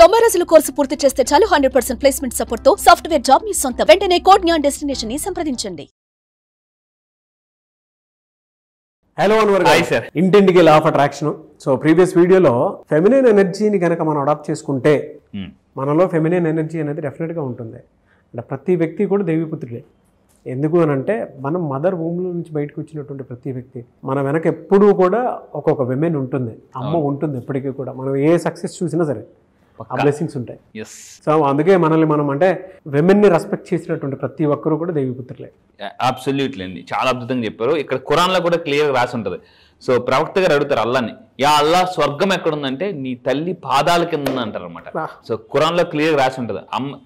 90 రోజుల కోర్సు పూర్తి చేస్తే చాలు 100% ప్లేస్మెంట్ సపోర్ట్ తో సాఫ్ట్వేర్ జాబ్ మీ సొంతం. వెంటనే కోడ్ జ్ఞాన్ డెస్టినేషన్ ని సంప్రదించండి. హలో అన్వర్ గారు, సార్ ఇంటింటికి law of attraction. So previous వీడియోలో ఫెమినిన్ ఎనర్జీని కనుక మనం అడాప్ట్ చేసుకుంటే మనలో ఫెమినిన్ ఎనర్జీ అనేది డెఫినెట్గా ఉంటుంది. అంటే ప్రతి వ్యక్తి కూడా దేవీపుత్రుడే. ఎందుకు అని అంటే మనం మదర్ వూమ్లో నుంచి బయటకు వచ్చినటువంటి ప్రతి వ్యక్తి మన వెనక ఎప్పుడూ కూడా ఒక్కొక్క విమెన్ ఉంటుంది, అమ్మ ఉంటుంది. ఎప్పటికీ కూడా మనం ఏ సక్సెస్ చూసినా సరే ఆ బ్లెస్సింగ్స్ ఉంటాయి. సో అందుకే మనల్ని మనం అంటే విమెన్ని రెస్పెక్ట్ చేసినటువంటి ప్రతి ఒక్కరు కూడా దేవీపుత్రులే. అబ్సల్యూట్లీ అండి, చాలా అద్భుతంగా చెప్పారు. ఇక్కడ ఖురాన్లో కూడా క్లియర్గా రాసి ఉంటుంది. సో ప్రవక్త గారు అడుగుతారు అల్లాని, యా అల్లా స్వర్గం ఎక్కడుందంటే నీ తల్లి పాదాల కింద ఉంది అంటారు అనమాట. సో ఖురాన్లో క్లియర్గా రాసి ఉంటుంది,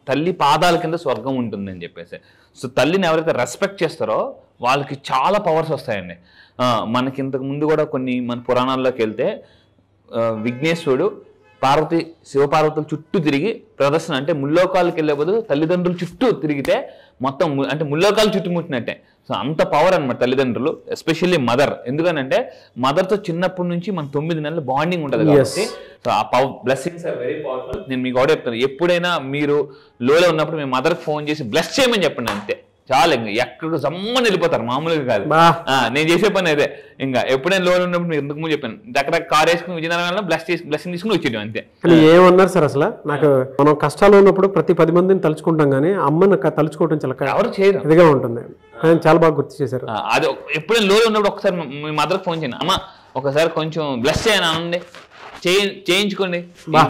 తల్లి పాదాల కింద స్వర్గం ఉంటుంది అని చెప్పేసి. సో తల్లిని ఎవరైతే రెస్పెక్ట్ చేస్తారో వాళ్ళకి చాలా పవర్స్ వస్తాయండి. మనకి ఇంతకు ముందు కూడా కొన్ని మన పురాణాల్లోకి వెళ్తే విఘ్నేశ్వరుడు శివపార్వతుల చుట్టూ తిరిగి ప్రదర్శన, అంటే ముల్లోకాలకు వెళ్ళే బదులు తల్లిదండ్రుల చుట్టూ తిరిగితే మొత్తం అంటే ముల్లోకాలు చుట్టుముట్టినట్టే. సో అంత పవర్ అనమాట తల్లిదండ్రులు, ఎస్పెషల్లీ మదర్. ఎందుకనంటే మదర్తో చిన్నప్పటి నుంచి మన 9 నెలలు బాండింగ్ ఉంటుంది కాబట్టి. సో ఆ బ్లెస్సింగ్స్ ఆర్ వెరీ పవర్ఫుల్. నేను మీకు కూడా చెప్తాను, ఎప్పుడైనా మీరు లోలో ఉన్నప్పుడు మీ మదర్కి ఫోన్ చేసి బ్లెస్ చేయమని చెప్పండి, అంతే చాలా. ఇంకా ఎక్కడికి జమ్మని వెళ్ళిపోతారు, మామూలుగా కాదు. నేను చేసే పని అదే. ఇంకా ఎప్పుడైనా లోన్ ఉన్నప్పుడు మీరు ఎందుకు చెప్పాను, దగ్గర కార్ వేసుకుని విజయనగరంలో బ్లెస్సింగ్ తీసుకుని వచ్చేయడం అంతే. ఏమన్నారు సార్ అసలు? నాకు మనం కష్టాలు ఉన్నప్పుడు ప్రతి 10 మందిని తలుచుకుంటాం కానీ అమ్మను తలుచుకోవడం చాలా ఎవరు చేయరు, ఇదిగా ఉంటుంది. చాలా బాగా గుర్తు చేశారు. అది ఎప్పుడైనా లోన్ ఉన్నప్పుడు ఒకసారి మీ మదర్కి ఫోన్ చేయండి, అమ్మ ఒకసారి కొంచెం బ్లెస్ చేయను అనండి, చేయించుకోండి.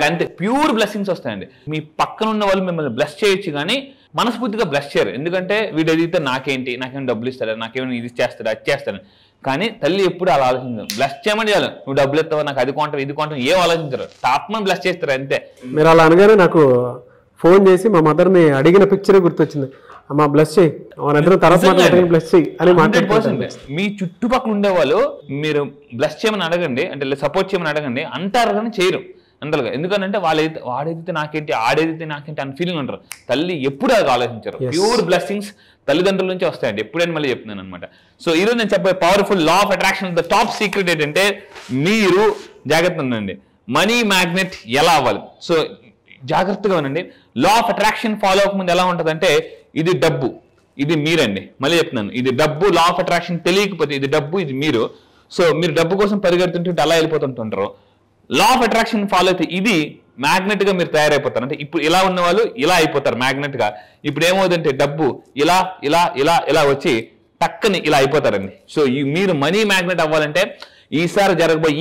అంతే, ప్యూర్ బ్లెస్సింగ్స్ వస్తాయండి. మీ పక్కన ఉన్న వాళ్ళు మిమ్మల్ని బ్లెస్ చేయొచ్చు కానీ మనస్ఫూర్తిగా బ్లెస్ చేయరు. ఎందుకంటే వీడు అడిగితే నాకేం డబ్బులు ఇస్తాడా, నాకేమైనా ఇది చేస్తాడా, అది చేస్తాడు. కానీ తల్లి ఎప్పుడు అలా ఆలోచించరు. బ్లెస్ చేయమని చాలు, నువ్వు డబ్బులు ఇస్తావా, నాకు అది కొంటావు ఇది కొంటావు ఏం ఆలోచించరు, తాపమని బ్లెస్ చేస్తారు అంతే. మీరు అలా అనగానే నాకు ఫోన్ చేసి మా మదర్ని అడిగిన పిక్చరే గుర్తొచ్చింది. అమ్మా బ్లెస్ చేయి, బ్లెస్ చేయి అని మాట్లాడుకోండి. మీ చుట్టుపక్కల ఉండేవాళ్ళు మీరు బ్లెస్ చేయమని అడగండి, అంటే సపోర్ట్ చేయమని అడగండి అంటారు కానీ చేయరు అంతలుగా. ఎందుకంటే వాడేదితే నాకేంటి, ఆడేదితే నాకేంటి అని ఫీలింగ్ ఉంటారు. తల్లి ఎప్పుడు అది ఆలోచించారు. ప్యూర్ బ్లెస్సింగ్స్ తల్లిదండ్రుల నుంచి వస్తాయండి, ఎప్పుడైనా మళ్ళీ చెప్తున్నాను అనమాట. సో ఈరోజు నేను చెప్పే powerful law of attraction the top secret ఏంటంటే మీరు జాగ్రత్త ఉండండి, మనీ మ్యాగ్నెట్ ఎలా అవ్వాలి. సో జాగ్రత్తగా ఉండండి. లా ఆఫ్ అట్రాక్షన్ ఫాలో అవ్వకముందు ఎలా ఉంటుంది అంటే, ఇది డబ్బు, ఇది మీరండి. మళ్ళీ చెప్తున్నాను, ఇది డబ్బు. లా ఆఫ్ అట్రాక్షన్ తెలియకపోతే ఇది డబ్బు, ఇది మీరు. సో మీరు డబ్బు కోసం పరిగెడుతుంటే అలా వెళ్ళిపోతుంటారు. లా ఆఫ్ అట్రాక్షన్ ఫాలో అయితే ఇది మ్యాగ్నెట్ గా మీరు తయారైపోతారు. అంటే ఇప్పుడు ఇలా ఉన్న వాళ్ళు ఇలా అయిపోతారు మ్యాగ్నెట్ గా. ఇప్పుడు ఏమవుతుందంటే డబ్బు ఇలా ఇలా ఇలా ఇలా వచ్చి టక్కని ఇలా అయిపోతారండి. సో మీరు మనీ మ్యాగ్నెట్ అవ్వాలంటే ఈసారి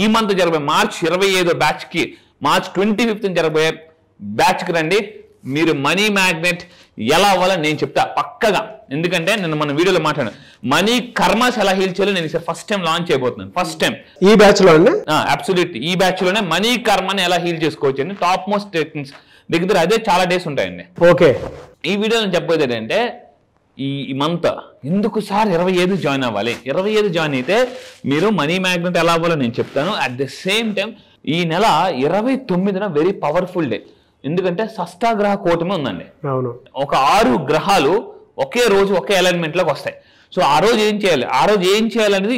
ఈ మంత్ జరగబోయే మార్చ్ 25 బ్యాచ్ కి, మార్చ్ 25th జరగబోయే బ్యాచ్ కి రండి. మీరు మనీ మ్యాగ్నెట్ ఎలా అవ్వాలని నేను చెప్తా పక్కగా. ఎందుకంటే నేను మన వీడియోలో మాట్లాడాను, మనీ కర్మస్ ఎలా హీల్ చేయాలో నేను ఫస్ట్ టైం లాంచ్ చేయబోతున్నాను. ఫస్ట్ టైం ఈ బ్యాచ్ లో అబ్సల్యూట్లీ ఈ బ్యాచ్ లోనే మనీ కర్మని ఎలా హీల్ చేసుకోవచ్చు అండి. టాప్ మోస్ట్ టెక్నిక్స్ దగ్గర అదే చాలా డేస్ ఉంటాయండి. ఓకే, ఈ వీడియోలో నేను చెప్పేది ఏంటంటే, ఈ మంత్ ఎందుకు సార్ 25 జాయిన్ అవ్వాలి. 25 జాయిన్ అయితే మీరు మనీ మ్యాగ్నెట్ ఎలా అవ్వాలో నేను చెప్తాను. అట్ ద సేమ్ టైం ఈ నెల 29న వెరీ పవర్ఫుల్ డే. ఎందుకంటే షష్టాగ్రహ కూటమి ఉందండి. ఒక 6 గ్రహాలు ఒకే రోజు ఒకే అలైన్మెంట్ లోకి వస్తాయి. సో ఆ రోజు ఏం చేయాలి అనేది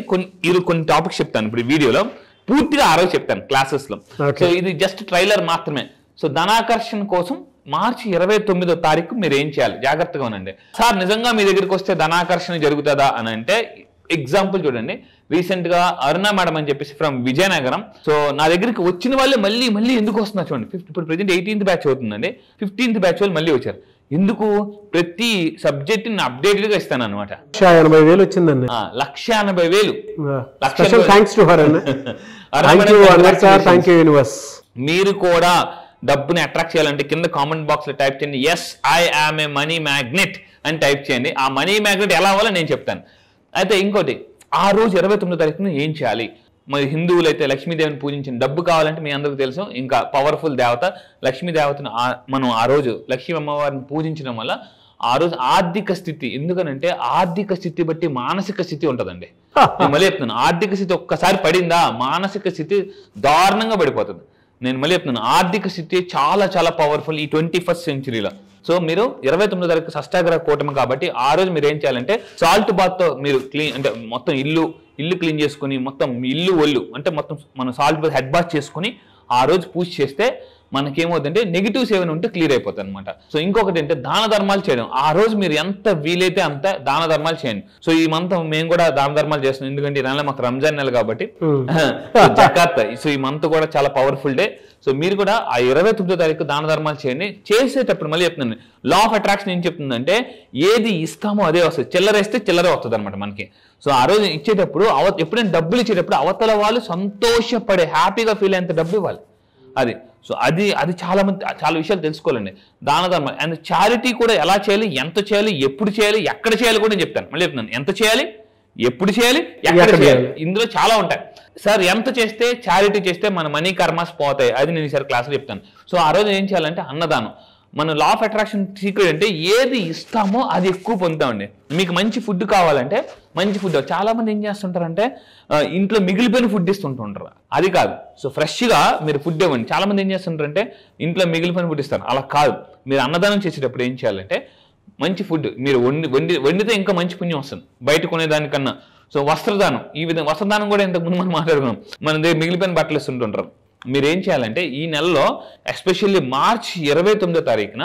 కొన్ని టాపిక్స్ చెప్తాను ఇప్పుడు ఈ వీడియోలో. పూర్తిగా ఆ రోజు చెప్తాను క్లాసెస్ లో. సో ఇది జస్ట్ ట్రైలర్ మాత్రమే. సో ధనాకర్షణ కోసం మార్చి 29వ తారీఖు మీరు ఏం చేయాలి, జాగ్రత్తగా ఉండండి. సార్ నిజంగా మీ దగ్గరికి వస్తే ధనాకర్షణ జరుగుతుందా అని అంటే, ఎగ్జాంపుల్ చూడండి. రీసెంట్ గా అరుణ మేడం అని చెప్పేసి ఫ్రమ్ విజయనగరం. సో నా దగ్గరికి వచ్చిన వాళ్ళే మళ్ళీ ఎందుకు వస్తున్నారు చూడండి. ఇప్పుడు ప్రెజెంట్ 18th బ్యాచ్ అవుతుందండి. 15th బ్యాచ్ వాళ్ళు మళ్ళీ వచ్చారు. ఎందుకు? ప్రతి సబ్జెక్ట్ ని అప్డేటెడ్ గా ఇస్తాను అనమాట. 1,80,000 వచ్చిందండి. 1,80,000. మీరు కూడా డబ్బుని అట్రాక్ట్ చేయాలంటే కింద కామెంట్ బాక్స్ లో టైప్ చేయండి, yes I am a money magnet అని టైప్ చేయండి. ఆ మనీ మ్యాగ్నెట్ ఎలా అవ్వాలో నేను చెప్తాను. అయితే ఇంకోటి, ఆ రోజు 29వ తారీఖున ఏం చేయాలి. మరి హిందువులు అయితే లక్ష్మీదేవిని పూజించిన డబ్బు కావాలంటే మీ అందరికీ తెలుసు, ఇంకా పవర్ఫుల్ దేవత లక్ష్మీదేవతను మనం ఆ రోజు లక్ష్మీ అమ్మవారిని పూజించడం వల్ల ఆ రోజు ఆర్థిక స్థితి, ఎందుకనంటే ఆర్థిక స్థితి బట్టి మానసిక స్థితి ఉంటుందండి. నేను మళ్ళీ చెప్తున్నాను, ఆర్థిక స్థితి ఒక్కసారి పడిందా మానసిక స్థితి దారుణంగా పడిపోతుంది. నేను మళ్ళీ చెప్తున్నాను, ఆర్థిక స్థితి చాలా చాలా పవర్ఫుల్ ఈ 21st సెంచురీలో. సో మీరు 29వ తారీఖు షష్టాగ్రహ కూటమి కాబట్టి ఆ రోజు మీరు ఏం చేయాలంటే సాల్ట్ బాత్ తో మీరు క్లీన్, అంటే మొత్తం ఇల్లు క్లీన్ చేసుకుని మొత్తం ఇల్లు ఒళ్ళు అంటే మొత్తం మనం సాల్ట్ బాత్ హెడ్ బాత్ చేసుకుని ఆ రోజు పూజ చేస్తే మనకేమవుతుందంటే నెగిటివ్స్ ఏమైనా ఉంటే క్లియర్ అయిపోతుంది అనమాట. సో ఇంకొకటి అంటే దాన ధర్మాలు చేయడం. ఆ రోజు మీరు ఎంత వీలైతే అంత దాన ధర్మాలు చేయండి. సో ఈ మంత్ మేము కూడా దాన ధర్మాలు చేస్తున్నాం, ఎందుకంటే ఈ నెల మాకు రంజాన్ నెల కాబట్టి జకాత్. సో ఈ మంత్ కూడా చాలా పవర్ఫుల్ డే. సో మీరు కూడా ఆ 29వ తారీఖు దాన ధర్మాలు చేయండి. చేసేటప్పుడు మళ్ళీ చెప్తున్నాను, లా ఆఫ్ అట్రాక్షన్ ఏం చెప్తుందంటే ఏది ఇస్తామో అదే వస్తుంది, చిల్లరేస్తే చిల్లరే వస్తుంది అనమాట మనకి. సో ఆ రోజు ఇచ్చేటప్పుడు ఎప్పుడైనా డబ్బులు ఇచ్చేటప్పుడు అవతల వాళ్ళు సంతోషపడే హ్యాపీగా ఫీల్ అయ్యేంత డబ్బు ఇవ్వాలి. అది సో అది చాలా మంది చాలా విషయాలు తెలుసుకోవాలండి. దాన ధర్మాలు అండ్ చారిటీ కూడా ఎలా చేయాలి, ఎంత చేయాలి, ఎప్పుడు చేయాలి, ఎక్కడ చేయాలి కూడా నేను చెప్తాను. మళ్ళీ చెప్తున్నాను, ఎంత చేయాలి, ఎప్పుడు చేయాలి, ఎక్కడ చేయాలి, ఇందులో చాలా ఉంటాయి. సార్ ఎంత చేస్తే చారిటీ చేస్తే మన మనీ కర్మాస్ పోతాయి, అది నేను ఈసారి క్లాస్లో చెప్తాను. సో ఆ రోజు ఏం చేయాలంటే అన్నదానం. మన లా ఆఫ్ అట్రాక్షన్ సీక్రెట్ అంటే ఏది ఇస్తామో అది ఎక్కువ పొందుతామండి. మీకు మంచి ఫుడ్ కావాలంటే మంచి ఫుడ్. చాలా మంది ఏం చేస్తుంటారంటే ఇంట్లో మిగిలిపోయిన ఫుడ్ ఇస్తుంటుంటారు, అది కాదు. సో ఫ్రెష్గా మీరు ఫుడ్ ఇవ్వండి. చాలా మంది ఏం చేస్తుంటారంటే ఇంట్లో మిగిలిపోయిన ఫుడ్ ఇస్తారు, అలా కాదు. మీరు అన్నదానం చేసేటప్పుడు ఏం చేయాలంటే మంచి ఫుడ్ మీరు వండితే ఇంకా మంచి పుణ్యం వస్తుంది బయట కొనేదానికన్నా. సో వస్త్రదానం, ఈ విధంగా వస్త్రదానం కూడా ఇంతకుముందు మనం మాట్లాడుకున్నాం. మన దగ్గర మిగిలిపోయిన బట్టలు ఇస్తుంటుంటారు. మీరు ఏం చేయాలంటే ఈ నెలలో ఎస్పెషల్లీ మార్చి 29వ తారీఖున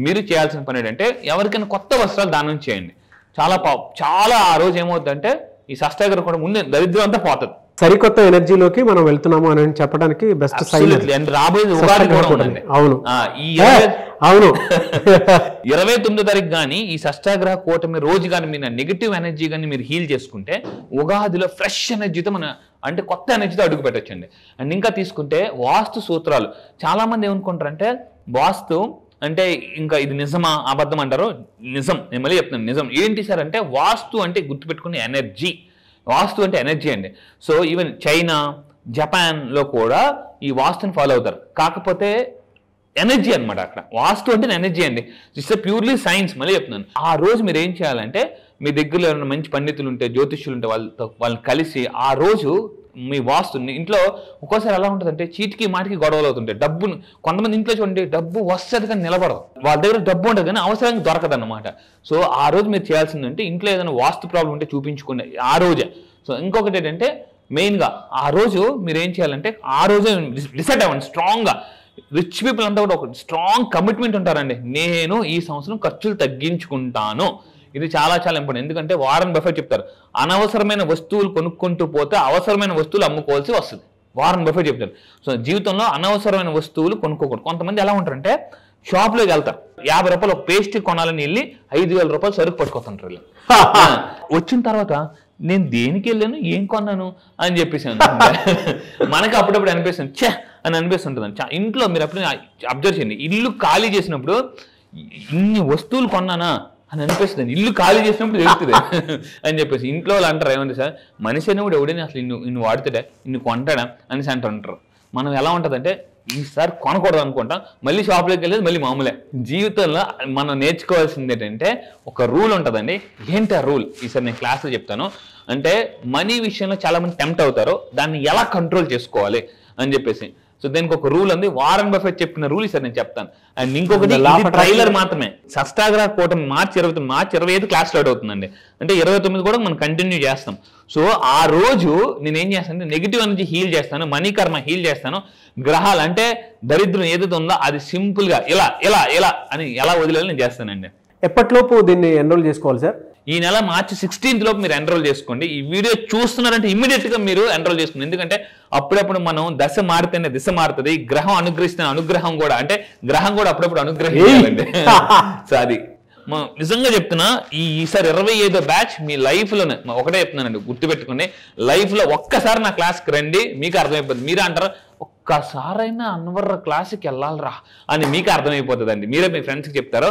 మీరు చేయాల్సిన పని ఏంటంటే ఎవరికైనా కొత్త వస్త్రాలు దానం చేయండి. చాలా ఆ రోజు ఏమవుతుందంటే ఈ సష్టాగ్రహం కూడా ముందే దరిద్రం అంతా పోతుంది. సరికొత్త ఎనర్జీలోకి మనం వెళ్తున్నాము అని చెప్పడానికి బెస్ట్ సైన్. రాబోయే ఉగాది కూడా ఉందండి. అవును, ఈ అవును 29వ తారీఖు కానీ ఈ సష్టాగ్రహ కూటమి రోజు కానీ మీరు నెగిటివ్ ఎనర్జీ కానీ మీరు హీల్ చేసుకుంటే ఉగాదిలో ఫ్రెష్ ఎనర్జీతో మన అంటే కొత్త ఎనర్జీతో అడుగు పెట్టొచ్చండి. అండ్ ఇంకా తీసుకుంటే వాస్తు సూత్రాలు. చాలా మంది ఏమనుకుంటారంటే వాస్తు అంటే ఇంకా ఇది నిజమా అబద్ధం అంటారు. నిజం, నేను మళ్ళీ చెప్తున్నాను నిజం. ఏంటి సార్ అంటే వాస్తు అంటే గుర్తుపెట్టుకునే ఎనర్జీ. వాస్తు అంటే ఎనర్జీ అండి. సో ఈవెన్ చైనా, జపాన్లో కూడా ఈ వాస్తుని ఫాలో అవుతారు. కాకపోతే ఎనర్జీ అనమాట అక్కడ. వాస్తు అంటే ఎనర్జీ అండి. It's purely science. మళ్ళీ చెప్తున్నాను, ఆ రోజు మీరు ఏం చేయాలంటే మీ దగ్గరలో ఏమైనా మంచి పండితులు ఉంటే, జ్యోతిష్యులు ఉంటే వాళ్ళని కలిసి ఆ రోజు మీ వాస్తుని ఇంట్లో ఒక్కోసారి ఎలా ఉంటుందంటే చీటికి మాటికి గొడవలు అవుతుంటాయి. డబ్బును కొంతమంది ఇంట్లో చూడండి డబ్బు వస్తుంది కానీ నిలబడదు, వాళ్ళ దగ్గర డబ్బు ఉంటుంది కానీ అవసరానికి దొరకదు అనమాట. సో ఆ రోజు మీరు చేయాల్సిందంటే ఇంట్లో ఏదైనా వాస్తు ప్రాబ్లం ఉంటే చూపించుకోండి ఆ రోజే. సో ఇంకొకటి ఏంటంటే మెయిన్గా ఆ రోజు మీరు ఏం చేయాలంటే ఆ రోజే డిసైడ్ అవ్వండి స్ట్రాంగ్గా. రిచ్ పీపుల్ అంతా కూడా ఒక స్ట్రాంగ్ కమిట్మెంట్ ఉంటారండి. నేను ఈ సంవత్సరం ఖర్చులు తగ్గించుకుంటాను. ఇది చాలా చాలా ఇంపార్టెంట్. ఎందుకంటే వారన్ బఫెట్ చెప్తారు, అనవసరమైన వస్తువులు కొనుక్కుంటూ పోతే అవసరమైన వస్తువులు అమ్ముకోవాల్సి వస్తుంది. వారన్ బఫెట్ చెప్తారు. సో జీవితంలో అనవసరమైన వస్తువులు కొనుక్కోకూడదు. కొంతమంది ఎలా ఉంటారంటే షాప్లోకి వెళ్తారు, 50 రూపాయలు ఒక పేస్ట్ కొనాలని వెళ్ళి 5,000 రూపాయలు సరుకు పట్టుకొస్తుంటారు వీళ్ళు. వచ్చిన తర్వాత నేను దేనికి వెళ్ళాను, ఏం కొన్నాను అని చెప్పేసి మనకి అప్పుడప్పుడు అనిపిస్తుంది, ఛే అని అనిపిస్తుంటుంది. ఇంట్లో మీరు అప్పుడు అబ్జర్వ్ చేయండి, ఇల్లు ఖాళీ చేసినప్పుడు ఇన్ని వస్తువులు కొన్నానా అని అనిపిస్తుంది. ఇల్లు ఖాళీ చేసినప్పుడు తెలుస్తుంది అని చెప్పేసి ఇంట్లో వాళ్ళు అంటారు, ఏమంది సార్ మనిషి అని కూడా ఎవడైనా అసలు ఇన్ని వాడుతాడా, ఇన్ని కొంటాడా అనేసి అంటుంటారు. మనం ఎలా ఉంటుందంటే ఈసారి కొనకూడదు అనుకుంటాం, మళ్ళీ షాప్లోకి వెళ్ళేది మళ్ళీ మామూలే. జీవితంలో మనం నేర్చుకోవాల్సింది ఏంటంటే ఒక రూల్ ఉంటుందండి. ఏంటి ఆ రూల్ ఈసారి నేను క్లాస్లో చెప్తాను. అంటే మనీ విషయంలో చాలా మంది టెంప్ట్ అవుతారు, దాన్ని ఎలా కంట్రోల్ చేసుకోవాలి అని చెప్పేసి. సో దీనికి ఒక రూల్ ఉంది, వారన్ బఫెట్ చెప్పిన రూల్ ఈసారి నేను చెప్తాను. అండ్ ఇంకొకటి ట్రైలర్ మాత్రమే. సష్టాగ్రహ కూటమి మార్చి 25 క్లాస్ స్టార్ట్ అవుతుందండి. అంటే 29 కూడా మనం కంటిన్యూ చేస్తాం. సో ఆ రోజు నేను ఏం చేస్తాను, నెగిటివ్ ఎనర్జీ హీల్ చేస్తాను, మనీ కర్మ హీల్ చేస్తాను. గ్రహాలు అంటే దరిద్రం ఏదైతే ఉందో అది సింపుల్ గా ఇలా ఇలా ఇలా అని ఎలా వదిలేయాలి నేను చేస్తానండి. ఎప్పటిలోపు దీన్ని ఎన్రోల్ చేసుకోవాలి సార్? ఈ నెల మార్చి 16th లోపు మీరు ఎన్రోల్ చేసుకోండి. ఈ వీడియో చూస్తున్నారంటే ఇమ్మీడియట్ గా మీరు ఎన్రోల్ చేసుకోండి. ఎందుకంటే అప్పుడప్పుడు మనం దశ మారితేనే దిశ మారుతుంది. గ్రహం అనుగ్రహిస్తున్న అనుగ్రహం కూడా అంటే గ్రహం కూడా అప్పుడప్పుడు అనుగ్రహించాలండి. సో అది నిజంగా చెప్తున్నా, ఈసారి 25వ బ్యాచ్ మీ లైఫ్ లోనే ఒకటే చెప్తున్నానండి, గుర్తుపెట్టుకోండి. లైఫ్ లో ఒక్కసారి నా క్లాస్కి రండి, మీకు అర్థమైపోతుంది. మీరే అంటారు ఒక్కసారైనా అన్వర్ క్లాస్కి వెళ్ళాలరా అని మీకు అర్థమైపోతుందండి. మీరే మీ ఫ్రెండ్స్కి చెప్తారో.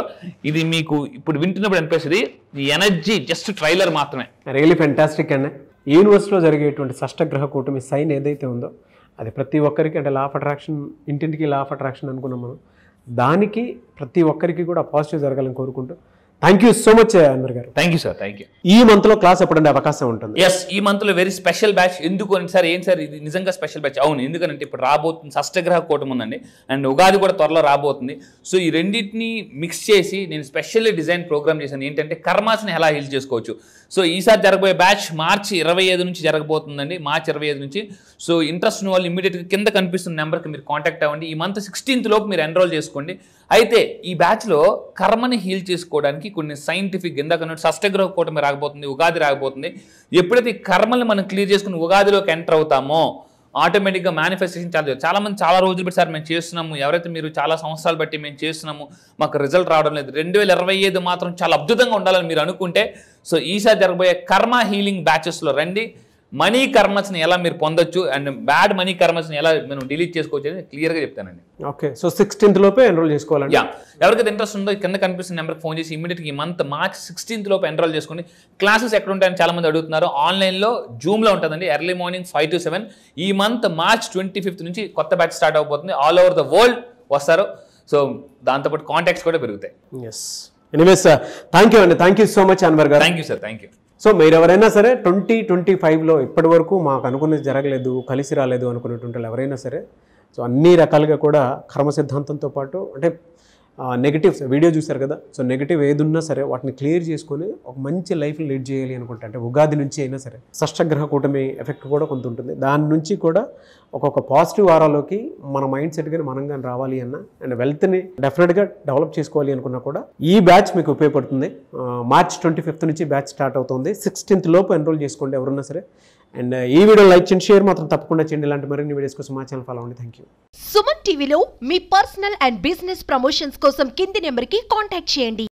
ఇది మీకు ఇప్పుడు వింటున్నప్పుడు అనిపిస్తుంది ఈ ఎనర్జీ జస్ట్ ట్రైలర్ మాత్రమే. రియలీ ఫెంటాస్టిక్ అండి. యూనివర్స్లో జరిగేటువంటి షష్టగ్రహ కూటమి సైన్ ఏదైతే ఉందో అది ప్రతి ఒక్కరికి అంటే లా ఆఫ్ అట్రాక్షన్, ఇంటింటికి లా ఆఫ్ అట్రాక్షన్ అనుకున్నాం మనం. దానికి ప్రతి ఒక్కరికి కూడా పాజిటివ్ జరగాలని కోరుకుంటూ thank you so much Anwar garu. Thank you sir, thank you. ఈ మంత్ లో క్లాస్ ఎప్పుడంటే అవకాశం ఉంటుంది? ఎస్, ఈ మంత్ లో వెరీ స్పెషల్ బ్యాచ్. ఎందుకు అని సార్, ఏం సార్ ఇది నిజంగా స్పెషల్ బ్యాచ్? అవును, ఎందుకంటే ఇప్పుడు రాబోతుంది షష్టగ్రహ కూటమి ఉందండి, అండ్ ఉగాది కూడా త్వరలో రాబోతుంది. సో ఈ రెండింటిని మిక్స్ చేసి నేను స్పెషల్లీ డిజైన్ ప్రోగ్రామ్ చేశాను. ఏంటంటే కర్మాస్ని ఎలా హీల్ చేసుకోవచ్చు. సో ఈసారి జరగబోయే బ్యాచ్ మార్చి 25 నుంచి జరగబోతుందండి, మార్చి 25 నుంచి. సో ఇంట్రెస్ట్ ఉన్న వాళ్ళు ఇమీడియట్గా కింద కనిపిస్తున్న నెంబర్కి మీరు కాంటాక్ట్ అవ్వండి. ఈ మంత్ 16th లోపు మీరు ఎన్రోల్ చేసుకోండి. అయితే ఈ బ్యాచ్లో కర్మని హీల్ చేసుకోవడానికి కొన్ని సైంటిఫిక్, ఇందాక షష్టగ్రహ కూటమి రాకపోతుంది, ఉగాది రాకపోతుంది. ఎప్పుడైతే ఈ కర్మల్ని మనం క్లియర్ చేసుకుని ఉగాదిలోకి ఎంటర్ అవుతామో ఆటోమేటిక్గా మేనిఫెస్టేషన్ చాలా మంది చాలా రోజులు బట్టి సార్ మేము చేస్తున్నాము, ఎవరైతే మీరు చాలా సంవత్సరాలు బట్టి మేము చేస్తున్నాము, మాకు రిజల్ట్ రావడం లేదు, 2025 మాత్రం చాలా అద్భుతంగా ఉండాలని మీరు అనుకుంటే సో ఈసారి జరగబోయే కర్మ హీలింగ్ బ్యాచెస్లో రండి. మనీ కర్మస్ని ఎలా మీరు పొందొచ్చు అండ్ బ్యాడ్ మనీ కర్మస్ని ఎలా మనం డిలీట్ చేసుకోవచ్చు అని క్లియర్గా చెప్తానండి. ఓకే, సో 16th లోపే ఎన్రోల్ చేసుకోవాలండి. యా, ఎవరికైతే ఇంట్రెస్ట్ ఉందో కింద కనిపిస్తున్న నెంబర్కి ఫోన్ చేసి ఇమీడియట్గా ఈ మంత్ మార్చ్ 16th లోపు ఎన్రోల్ చేసుకోండి. క్లాసెస్ ఎక్కడ ఉంటాయని చాలా మంది అడుగుతున్నారు. ఆన్లైన్లో జూమ్లో ఉంటుందండి, ఎర్లీ మార్నింగ్ 5 to 7. ఈ మంత్ మార్చ్ 25th నుంచి కొత్త బ్యాచ్ స్టార్ట్ అవబోతుంది. ఆల్ ఓవర్ ద వరల్డ్ వస్తారు. సో దాంతోపాటు కాంటాక్ట్స్ కూడా పెరుగుతాయి. ఎస్, ఎనీవేస్ థ్యాంక్ యూ అండి, thank you so much Anwar garu. Thank you sir, thank you. So మీరు ఎవరైనా సరే 2025లో ఇప్పటి వరకు మాకు అనుకున్నది జరగలేదు, కలిసి రాలేదు అనుకునేటువంటి వాళ్ళు ఎవరైనా సరే సో అన్ని రకాలుగా కూడా కర్మ సిద్ధాంతంతో పాటు అంటే నెగిటివ్స్ వీడియో చూశారు కదా, సో నెగిటివ్ ఏది ఉన్నా సరే వాటిని క్లియర్ చేసుకొని ఒక మంచి లైఫ్ లీడ్ చేయాలి అనుకుంటే అంటే ఉగాది నుంచి అయినా సరే షష్టగ్రహ కూటమి ఎఫెక్ట్ కూడా కొంత ఉంటుంది. దాని నుంచి కూడా ఒక్కొక్క పాజిటివ్ వారాలోకి మన మైండ్ సెట్ కానీ మనం కానీ రావాలి అన్న అండ్ వెల్త్ని డెఫినెట్గా డెవలప్ చేసుకోవాలి అనుకున్నా కూడా ఈ బ్యాచ్ మీకు ఉపయోగపడుతుంది. మార్చ్ 25th నుంచి బ్యాచ్ స్టార్ట్ అవుతుంది. 16th లోపు ఎన్రోల్ చేసుకోండి ఎవరున్నా సరే. అండ్ ఈ వీడియో లైక్ చేయండి, షేర్ మాత్రం తప్పకుండా చేయండి. ఇలాంటి మరిన్ని వీడియోస్ కోసం మా ఛానల్ ఫాలో అవ్వండి. Thank you. సుమన్ టీవీలో మీ పర్సనల్ అండ్ బిజినెస్ ప్రమోషన్స్ కోసం కింది నెంబర్కి కాంటాక్ట్ చేయండి.